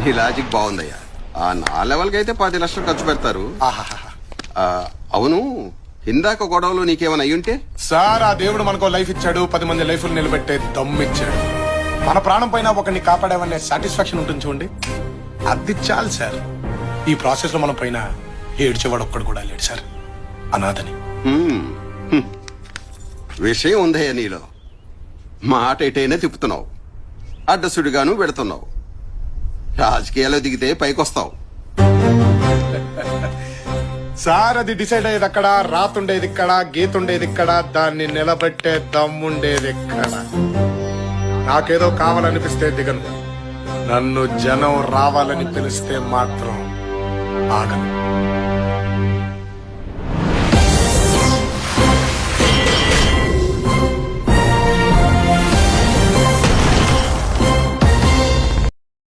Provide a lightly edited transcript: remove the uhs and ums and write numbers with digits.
నీ లాజిక్ బాగుందయ్యా. నా లెవెల్కి అయితే 10 లక్షలు ఖర్చు పెడతారు. ఆహాహా. అవును, ఇందాక గొడవలో నీకేమైనా అయ్యుంటే? సార్, ఆ దేవుడు మనకో లైఫ్ ఇచ్చాడు, 10 మంది లైఫ్లు నిలబెట్టే దమ్ము ఇచ్చాడు. మన ప్రాణం పైన ఒకరిని కాపాడామనే సాటిస్ఫాక్షన్ ఉంటుంది చూడండి, అది చాలు సార్. ఈ ప్రాసెస్ లో మనం పైన ఏడ్చేవాడు ఒక్కడు కూడా లేడు సార్, అనాథని. విషయం ఉందయ్యా నీలో. మాట ఎటైనా తిప్పుతున్నావు, అడ్డసుడిగాను పెడుతున్నావు. రాజకీయాల్లో దిగితే పైకొస్తావు. సార్, అది డిసైడ్ అయ్యేది అక్కడ, రాతుండేది ఇక్కడ, గీతుండేది ఇక్కడ, దాన్ని నిలబెట్టే దమ్ముండేది ఇక్కడ. నాకేదో కావాలనిపిస్తే దిగను, నన్ను జనం రావాలని పిలిస్తే మాత్రం ఆగను.